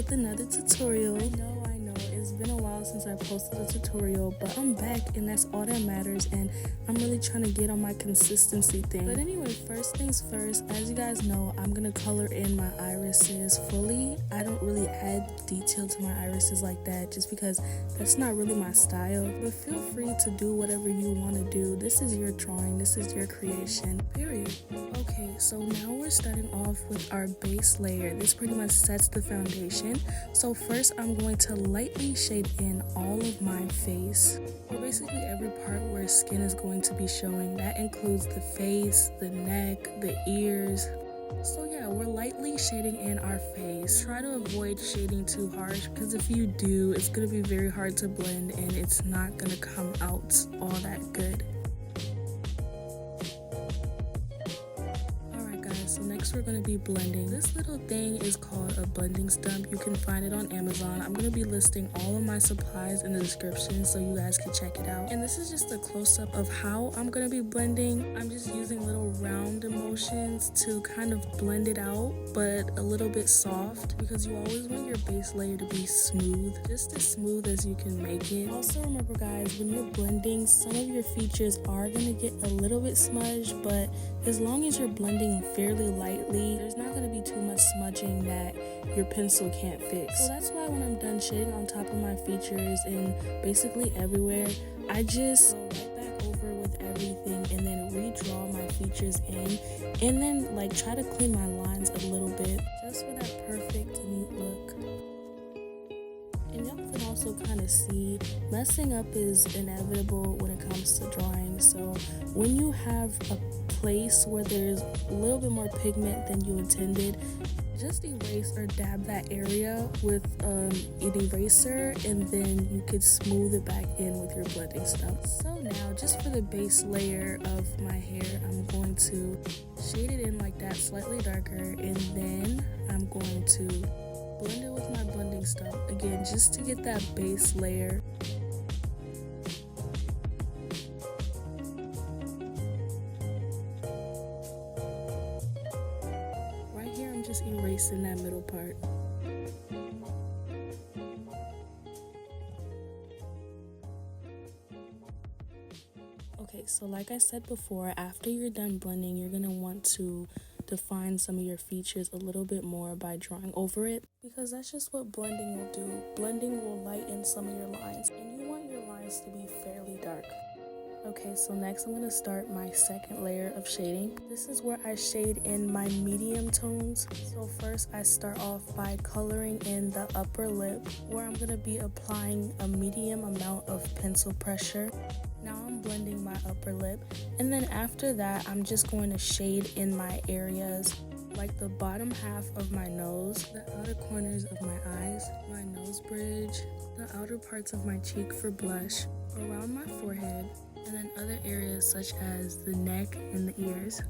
with another tutorial. I know, it's been a while since I posted a tutorial, but I'm back and that's all that matters, and I'm really trying to get on my consistency thing. But anyway, first things first, as you guys know, I'm gonna color in my irises fully. I don't really add detail to my irises like that just because that's not really my style, but feel free to do whatever you want to do. This is your drawing, this is your creation, period. Okay, so now we're starting off with our base layer. This pretty much sets the foundation. So first I'm going to lightly shade in all of my face, or basically every part where skin is going to be showing. That includes the face, the neck, the ears. So yeah, we're lightly shading in our face. Try to avoid shading too harsh, because if you do, it's going to be very hard to blend and it's not going to come out all that good. So next we're going to be blending. This little thing is called a blending stump. You can find it on Amazon. I'm going to be listing all of my supplies in the description so you guys can check it out. And this is just a close-up of how I'm going to be blending. I'm just using little round motions to kind of blend it out, but a little bit soft, because you always want your base layer to be smooth, just as smooth as you can make it. Also remember guys, when you're blending, some of your features are going to get a little bit smudged, but as long as you're blending fairly lightly, there's not going to be too much smudging that your pencil can't fix. So that's why when I'm done shading on top of my features and basically everywhere, I just go right back over with everything and then redraw my features in, and then like try to clean my lines a little bit just for that perfect neat look. And y'all can also kind of see messing up is inevitable when it comes to drawing. So when you have a place where there's a little bit more pigment than you intended, just erase or dab that area with an eraser, and then you could smooth it back in with your blending stuff. So now just for the base layer of my hair, I'm going to shade it in like that, slightly darker, and then I'm going to blend it with my blending stuff again, just to get that base layer. Right here I'm just erasing that middle part. Okay, so like I said before, after you're done blending, you're gonna want to define some of your features a little bit more by drawing over it, because that's just what blending will do. Blending will lighten some of your lines, and you want your lines to be fairly dark. Okay, so next I'm going to start my second layer of shading. This is where I shade in my medium tones. So first I start off by coloring in the upper lip, where I'm going to be applying a medium amount of pencil pressure. Now I'm blending my upper lip, and then after that I'm just going to shade in my areas like the bottom half of my nose, the outer corners of my eyes, my nose bridge, the outer parts of my cheek for blush, around my forehead, and then other areas such as the neck and the ears.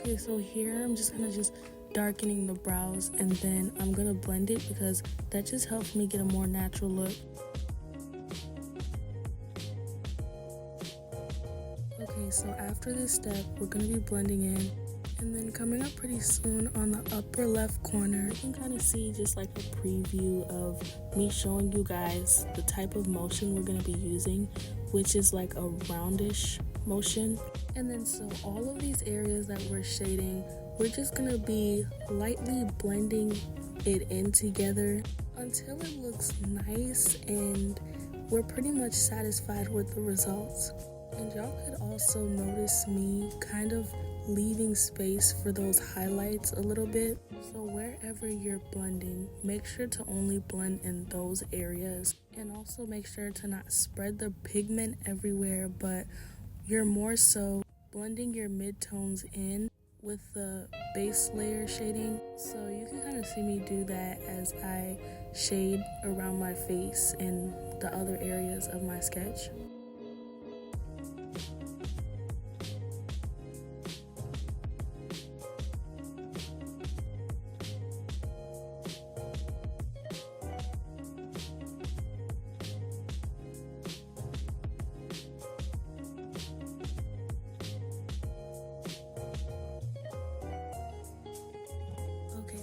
Okay, so here I'm just darkening the brows, and then I'm gonna blend it because that just helps me get a more natural look. Okay, so after this step, we're gonna be blending in, and then coming up pretty soon on the upper left corner, you can kind of see just like a preview of me showing you guys the type of motion we're going to be using, which is like a roundish motion. And then so all of these areas that we're shading, we're just going to be lightly blending it in together until it looks nice and we're pretty much satisfied with the results. And y'all could also notice me kind of leaving space for those highlights a little bit. So wherever you're blending, make sure to only blend in those areas, and also make sure to not spread the pigment everywhere, but you're more so blending your midtones in with the base layer shading. So you can kind of see me do that as I shade around my face and the other areas of my sketch.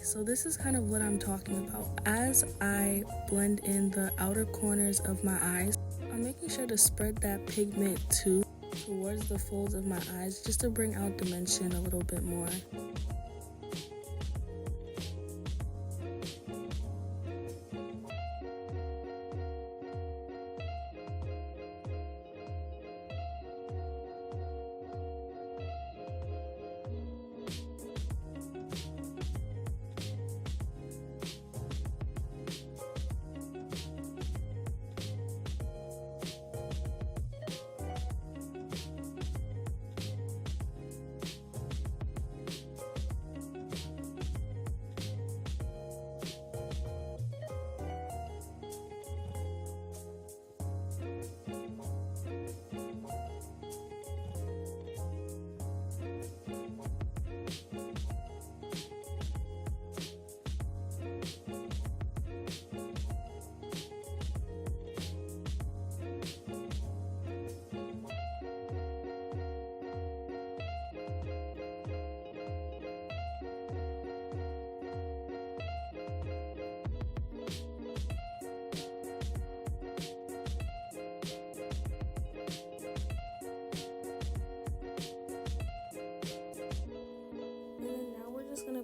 So this is kind of what I'm talking about. As I blend in the outer corners of my eyes, I'm making sure to spread that pigment towards the folds of my eyes, just to bring out dimension a little bit more.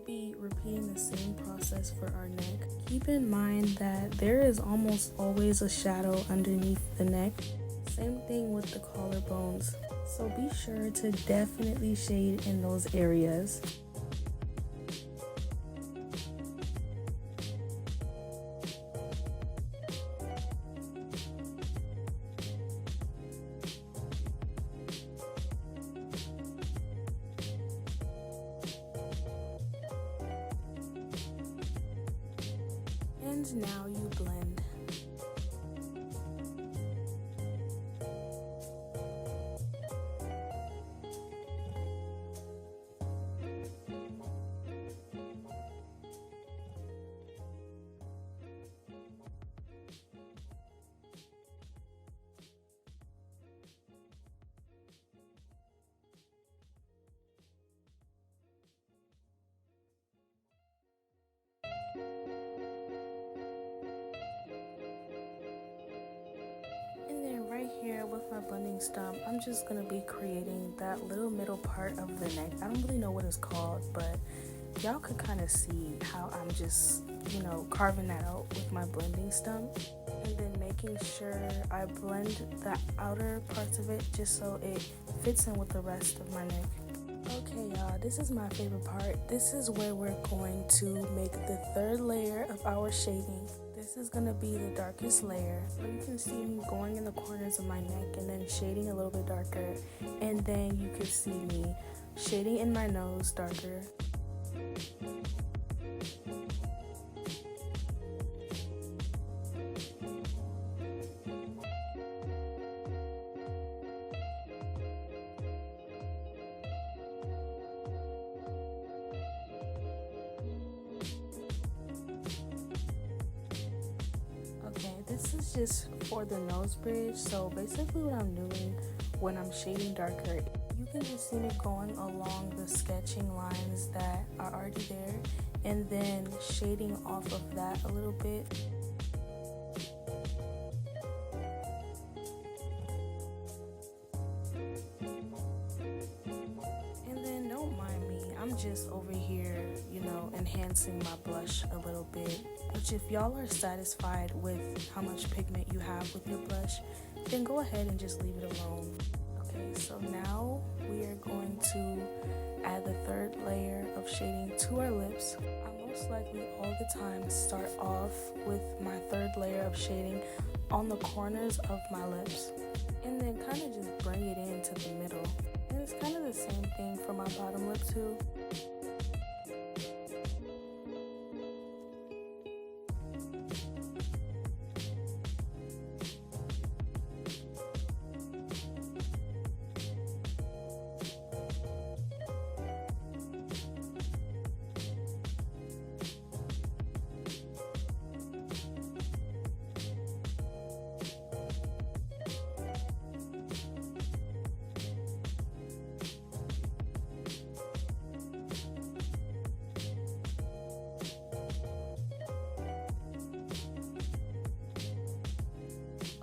Be repeating the same process for our neck. Keep in mind that there is almost always a shadow underneath the neck. Same thing with the collarbones. So be sure to definitely shade in those areas. And now you blend. Here with my blending stump, I'm just gonna be creating that little middle part of the neck. I don't really know what it's called, but y'all could kind of see how I'm just, carving that out with my blending stump, and then making sure I blend the outer parts of it just so it fits in with the rest of my neck. Okay, y'all, this is my favorite part. This is where we're going to make the third layer of our shading. This is gonna be the darkest layer. So you can see me going in the corners of my neck and then shading a little bit darker. And then you can see me shading in my nose darker. This is just for the nose bridge. So basically what I'm doing when I'm shading darker, you can just see me going along the sketching lines that are already there and then shading off of that a little bit. And then don't mind me, I'm just over here, enhancing my blush a little bit. Which if y'all are satisfied with how much pigment you have with your blush, then go ahead and just leave it alone. Okay, so now we are going to add the third layer of shading to our lips. I most likely all the time start off with my third layer of shading on the corners of my lips and then kind of just bring it into the middle. And it's kind of the same thing for my bottom lip too.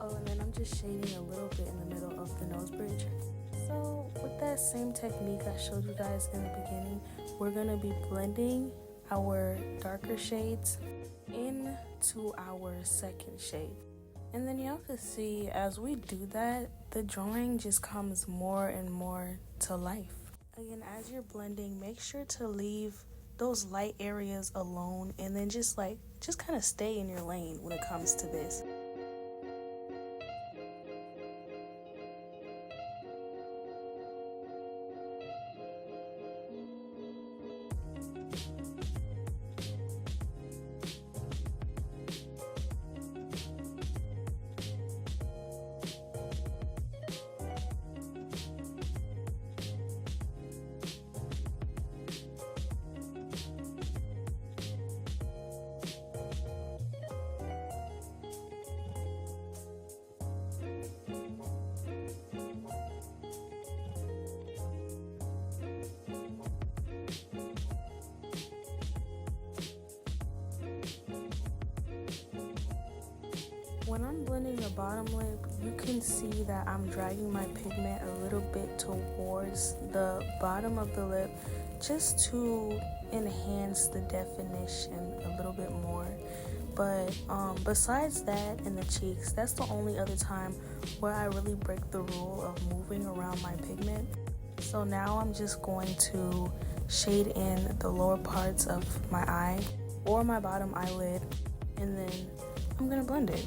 Oh, and then I'm just shading a little bit in the middle of the nose bridge. So with that same technique I showed you guys in the beginning, we're going to be blending our darker shades into our second shade. And then y'all can see as we do that, the drawing just comes more and more to life. Again, as you're blending, make sure to leave those light areas alone and then just kind of stay in your lane when it comes to this. When I'm blending the bottom lip, you can see that I'm dragging my pigment a little bit towards the bottom of the lip just to enhance the definition a little bit more. But besides that and the cheeks, that's the only other time where I really break the rule of moving around my pigment. So now I'm just going to shade in the lower parts of my eye or my bottom eyelid, and then I'm gonna blend it.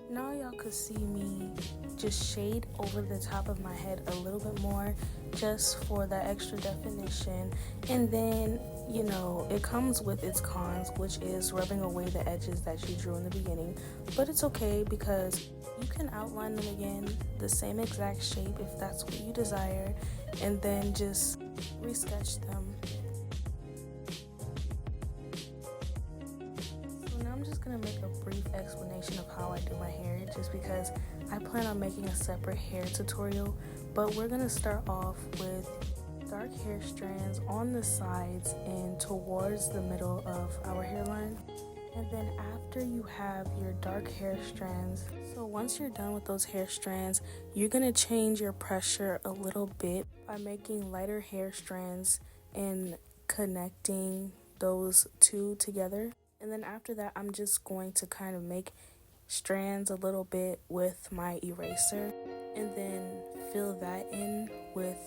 Now y'all could see me just shade over the top of my head a little bit more just for that extra definition. And then, it comes with its cons, which is rubbing away the edges that you drew in the beginning. But it's okay because you can outline them again, the same exact shape if that's what you desire, and then just resketch them. I'm just going to make a brief explanation of how I do my hair just because I plan on making a separate hair tutorial, but we're going to start off with dark hair strands on the sides and towards the middle of our hairline. And then after you have your dark hair strands, so once you're done with those hair strands, you're going to change your pressure a little bit by making lighter hair strands and connecting those two together. And then after that, I'm just going to kind of make strands a little bit with my eraser and then fill that in with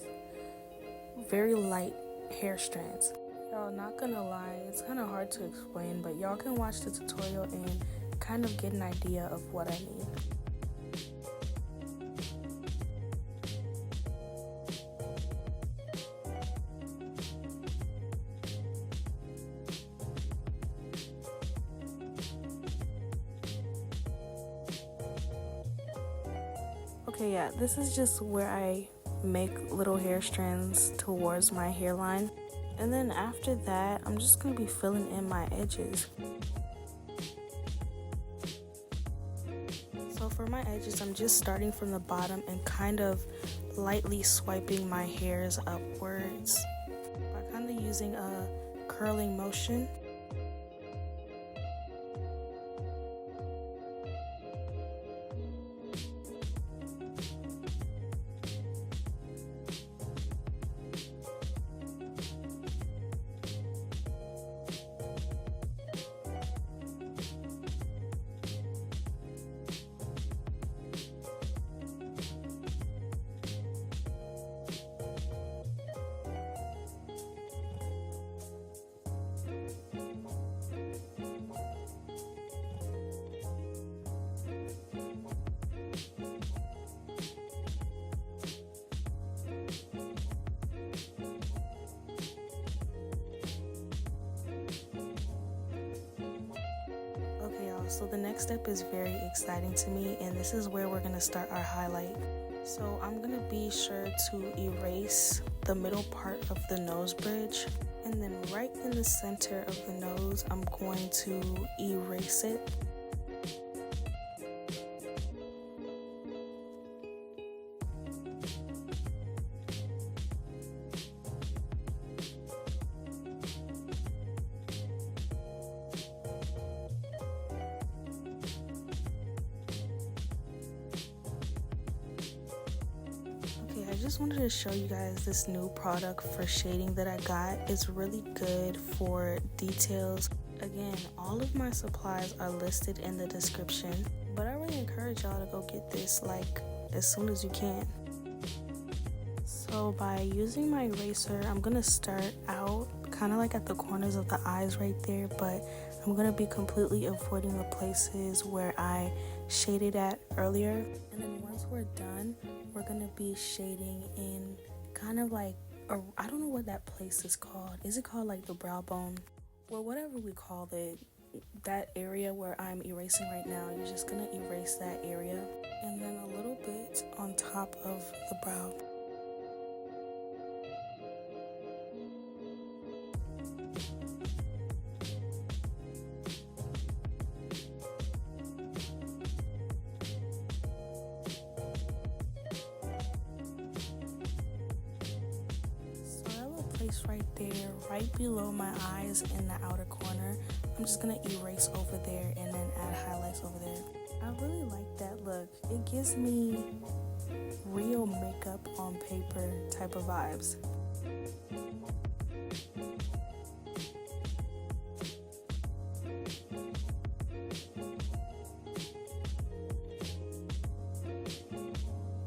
very light hair strands. Y'all, not gonna lie, it's kind of hard to explain, but y'all can watch the tutorial and kind of get an idea of what I mean. Okay, yeah, this is just where I make little hair strands towards my hairline. And then after that, I'm just going to be filling in my edges. So for my edges, I'm just starting from the bottom and kind of lightly swiping my hairs upwards by kind of using a curling motion. So the next step is very exciting to me, and this is where we're going to start our highlight. So I'm going to be sure to erase the middle part of the nose bridge, and then right in the center of the nose, I'm going to erase it. I just wanted to show you guys this new product for shading that I got. It's really good for details. Again, all of my supplies are listed in the description, but I really encourage y'all to go get this like as soon as you can. So by using my eraser, I'm gonna start out kind of like at the corners of the eyes right there, but I'm gonna be completely avoiding the places where I shaded at earlier. And then once we're done, we're gonna be shading in kind of like I don't know what that place is called. Is it called like the brow bone? Well, whatever we call it, that area where I'm erasing right now, you're just gonna erase that area and then a little bit on top of the brow. Right there, right below my eyes in the outer corner, I'm just gonna erase over there and then add highlights over there. I really like that look. It gives me real makeup on paper type of vibes.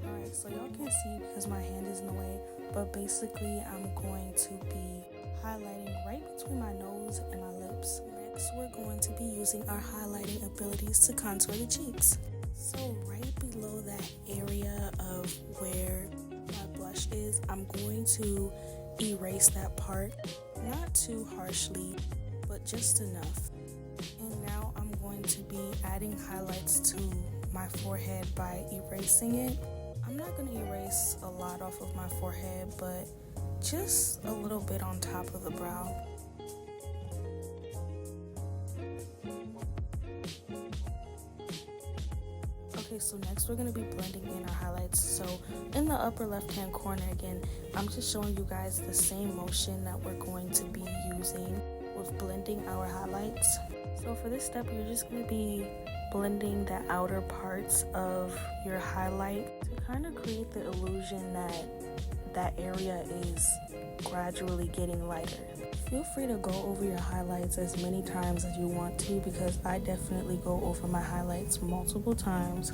Alright, so y'all can't see because my hand is in the way, but basically I'm going to be highlighting right between my nose and my lips. Next, we're going to be using our highlighting abilities to contour the cheeks. So right below that area of where my blush is, I'm going to erase that part, not too harshly, but just enough. And now I'm going to be adding highlights to my forehead by erasing it. I'm not going to erase a lot off of my forehead, but just a little bit on top of the brow. Okay, so next we're going to be blending in our highlights. So in the upper left hand corner again, I'm just showing you guys the same motion that we're going to be using with blending our highlights. So for this step, you're just going to be blending the outer parts of your highlight to kind of create the illusion that that area is gradually getting lighter. Feel free to go over your highlights as many times as you want to, because I definitely go over my highlights multiple times.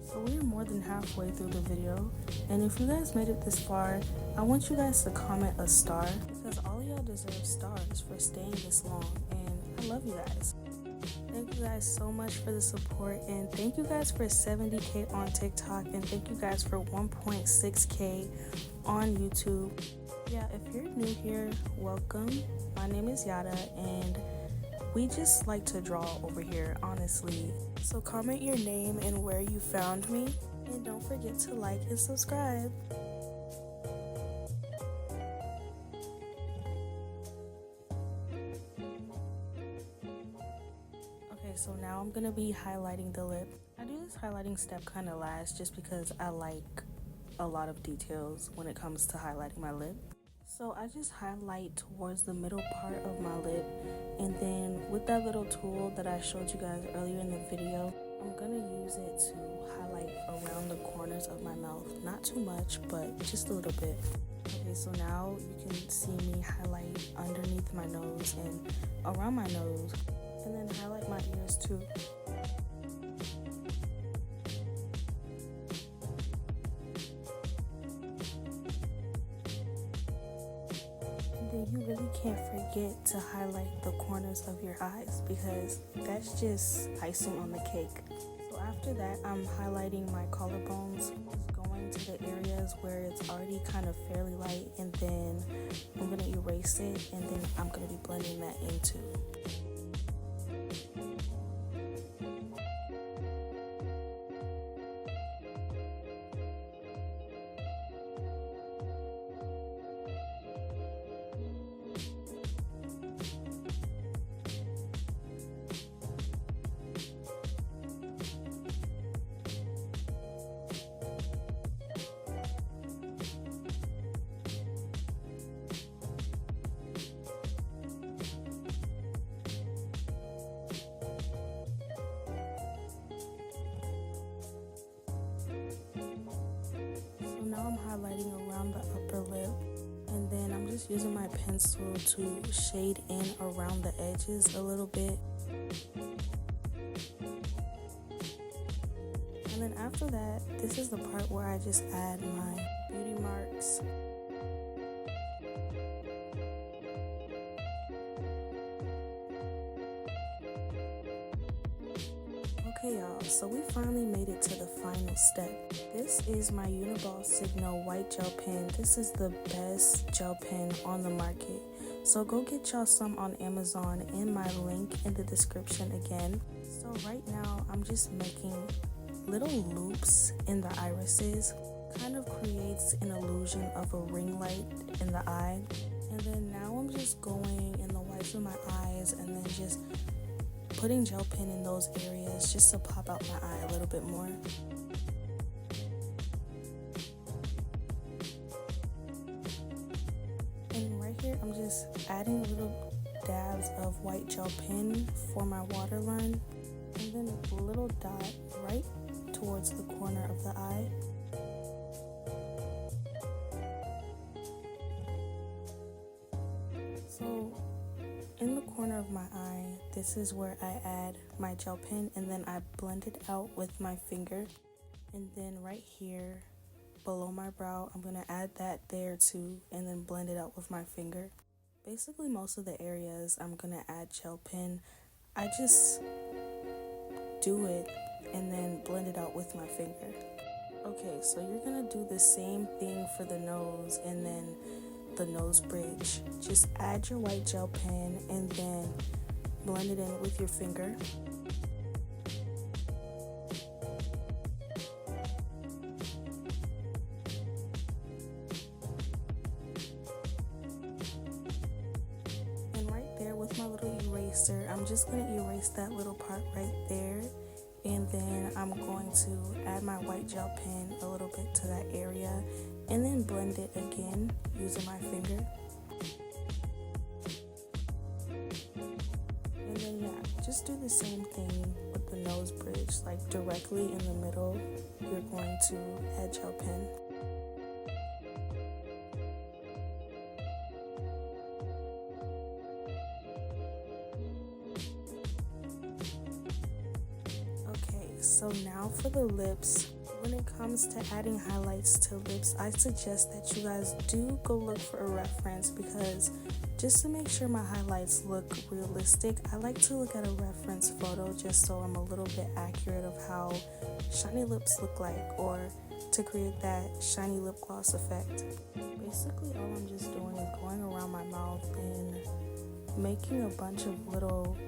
So we're more than halfway through the video, and if you guys made it this far, I want you guys to comment a star, because all y'all deserve stars for staying this long, and I love you guys. Thank you guys so much for the support, and thank you guys for 70k on TikTok, and thank you guys for 1.6k on YouTube. Yeah, if you're new here, welcome. My name is Yada, and we just like to draw over here, honestly. So comment your name and where you found me, and don't forget to like and subscribe. Okay, so now I'm gonna be highlighting the lip. I do this highlighting step kind of last just because I like a lot of details when it comes to highlighting my lip. So I just highlight towards the middle part of my lip, and then with that little tool that I showed you guys earlier in the video, I'm gonna use it to highlight around the corners of my mouth. Not too much, but just a little bit. Okay, so now you can see me highlight underneath my nose and around my nose, and then highlight my ears too. You really can't forget to highlight the corners of your eyes, because that's just icing on the cake. So after that, I'm highlighting my collarbones, just going to the areas where it's already kind of fairly light, and then I'm going to erase it, and then I'm going to be blending that in too. Now I'm highlighting around the upper lip, and then I'm just using my pencil to shade in around the edges a little bit. And then after that, this is the part where I just add my beauty marks. Okay y'all, so we finally made it to the final step. This is my Uniball Signal white gel pen. This is the best gel pen on the market. So go get y'all some on Amazon, in my link in the description again. So right now I'm just making little loops in the irises. Kind of creates an illusion of a ring light in the eye. And then now I'm just going in the whites of my eyes, and then just putting gel pen in those areas just to pop out my eye a little bit more. And right here, I'm just adding little dabs of white gel pen for my waterline, and then a little dot right towards the corner of the eye. So in the corner of my eye, this is where I add my gel pen, and then I blend it out with my finger. And then right here below my brow, I'm gonna add that there too, and then blend it out with my finger. Basically most of the areas I'm gonna add gel pen. I just do it and then blend it out with my finger. Okay, so you're gonna do the same thing for the nose and then the nose bridge. Just add your white gel pen and then blend it in with your finger. And right there with my little eraser, I'm just going to erase that little part right there. And then I'm going to add my white gel pen a little bit to that area, and then blend it again using my finger. And then yeah, just do the same thing with the nose bridge, like directly in the middle, you're going to add gel pen. So now for the lips, we're when it comes to adding highlights to lips, I suggest that you guys do go look for a reference, because just to make sure my highlights look realistic, I like to look at a reference photo just so I'm a little bit accurate of how shiny lips look like, or to create that shiny lip gloss effect. Basically all I'm just doing is going around my mouth and making a bunch of little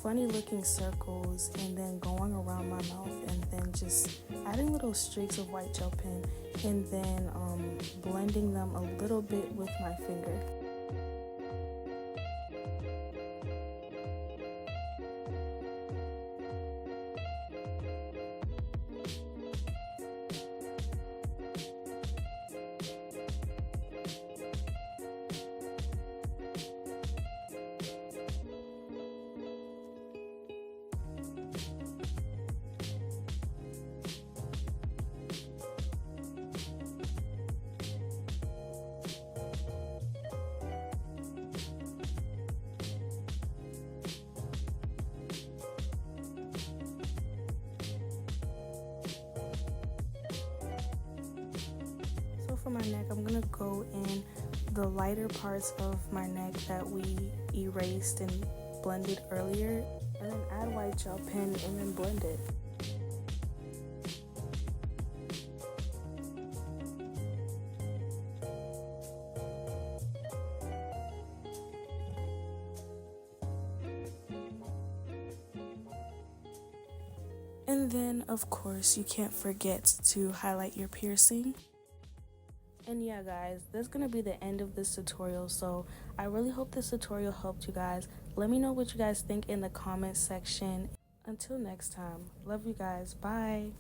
funny looking circles, and then going around my mouth, and then just adding little streaks of white gel pen, and then blending them a little bit with my finger. For my neck, I'm gonna go in the lighter parts of my neck that we erased and blended earlier, and then add white gel pen and then blend it. And then of course you can't forget to highlight your piercing. And yeah guys, that's gonna be the end of this tutorial, so I really hope this tutorial helped you guys. Let me know what you guys think in the comment section. Until next time, love you guys, bye.